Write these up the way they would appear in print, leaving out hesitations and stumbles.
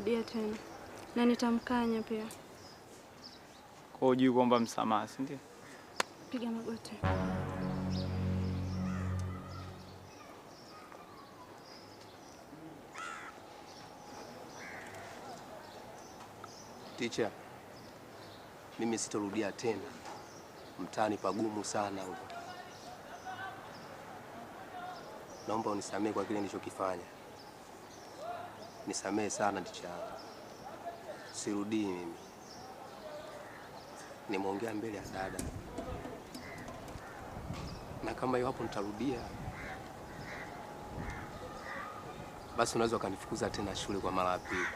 hatorudia tena. Na nitamkanya pia. Kwa hiyo kuomba msamaha, si ndio? Piga magoti. Teacher, mimi sitorudia tena. Mtaani pagumu sana huko. Naomba unisamehe kwa kile nilichokifanya. Nisamehe sana teacher. Sirudii mimi. Nimeongea mbele ya dada. Na kama iwapo nitarudia, basi unaweza kanifukuza tena shule kwa mara ya pili.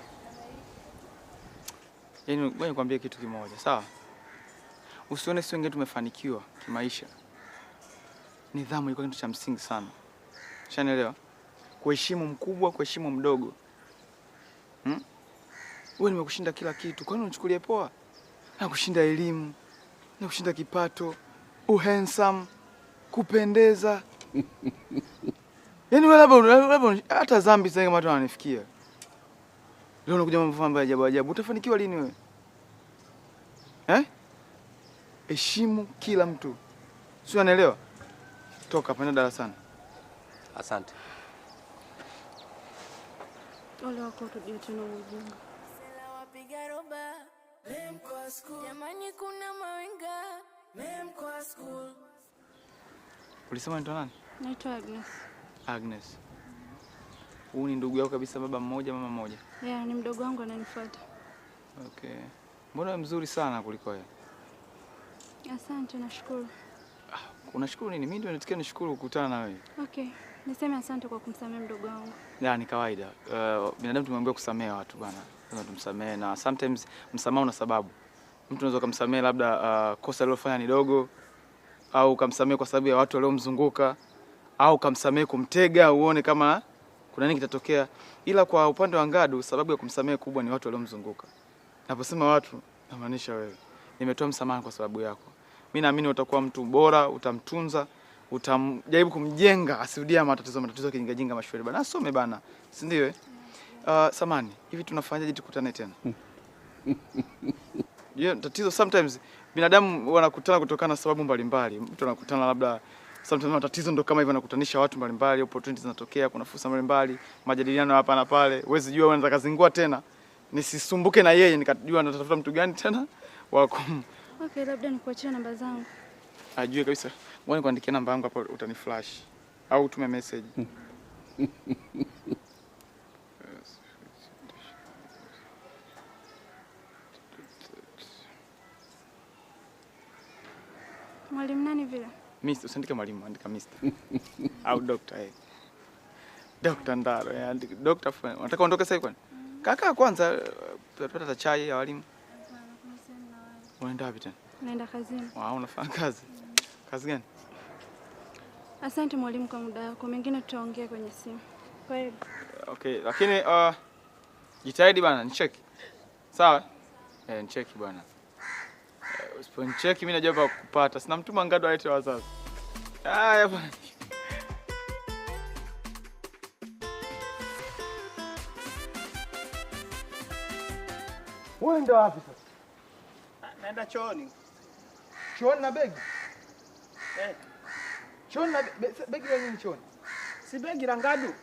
Yaani ngoja nikwambie kitu kimoja, sawa? Usione sisi wengine tumefanikiwa kimaisha. Nidhamu iko kitu cha msingi sana. Ushanielewa? Kuheshimu mkubwa, kuheshimu mdogo. Wewe nimekushinda kila kitu. Kwa nini unichukulie poa? Na kushinda elimu, na kushinda kipato, handsome, kupendeza. Yaani wewe labda hata dhambi sasa kama watu wananifikia. Leo unakuja mambo ambayo ajabu ajabu. Utafanikiwa lini wewe? Heshimu kila mtu. Sio, unaelewa? Toka panda darasani. Asante. Ole wako turudie tena ujinga. Sela wapiga roba, mem kwa school. Jamani kuna mawenga, mem kwa school. Ulisema ni nani? Naitwa Agnes. Agnes. Huyu ni ndugu yako kabisa, baba mmoja mama mmoja? Yeah, ni mdogo wangu ananifuata. Okay. Mbona mzuri sana kuliko yeye? Asante, nashukuru. Unashukuru nini? Mimi ndio natakiwa nishukuru kukutana na wewe. Okay. Niseme asante kwa kumsamehe mdogo wangu. Ya, ni kawaida. Binadamu tumeambiwa kusamehe watu bwana. Lazima tumsamehe, na sometimes msamaha una sababu. Mtu unaweza kumsamehe labda kosa alilofanya ni dogo, au kumsamehe kwa sababu ya watu waliomzunguka, au kumsamehe kumtega uone kama kuna nini kitatokea. Ila kwa upande wa Ngadu sababu ya kumsamehe kubwa ni watu waliomzunguka. Naposema watu namaanisha wewe. Nimetoa msamaha kwa sababu yako. Mimi naamini utakuwa mtu bora, utamtunza, utamjaribu kumjenga asirudia matatizo kinga mashule bana. Asome bana. Si ndio? Samani, hivi tunafanyaje tukutane tena? Tatizo sometimes binadamu wanakutana kutokana na sababu mbalimbali. Mtu anakutana labda sometimes matatizo ndo kama hivyo yanakutanisha watu mbalimbali, opportunities zinatokea, kuna fursa mbalimbali, majadiliano hapa na pale. Huwezi jua unaweza kazingua tena. Nisisumbuke na yeye nikajua natafuta mtu gani tena wako. Okay, labda nikuachie namba zangu. Ajue kabisa. Ngoja nikuandikie namba yangu hapo utaniflash au tume message. Mwalimu nani vile? Mister, usiandike mwalimu, andika mister. Au doctor Dr. Ndaro, andika Dr. Fwen. Unataka uondoke sasa kwani? Kaka kwanza tutapata chai ya walimu. Unaenda wapi tena? Naenda kazini. Unafanya kazi? Kazi gani? Asante mwalimu kwa muda wako. Mengine tutaongea kwenye simu. Kwa hiyo. Okay, lakini jitahidi bana, nicheki. Sawa? Nicheki bwana. Usiponicheki mimi najua pa kupata. Sina mtuma Ngadu alete wazazi. Haya bwana. Wewe ndio wapi sasa? Naenda chooni. Chooni na begi? Chooni na begi la nini chooni? Si begi la Ngadu.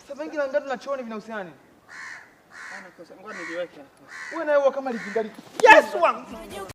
Sasa begi la Ngadu na chooni vinahusiana nini? Ngoja niliweke hapa. Wewe na wewe kama likingali. Yes wangu.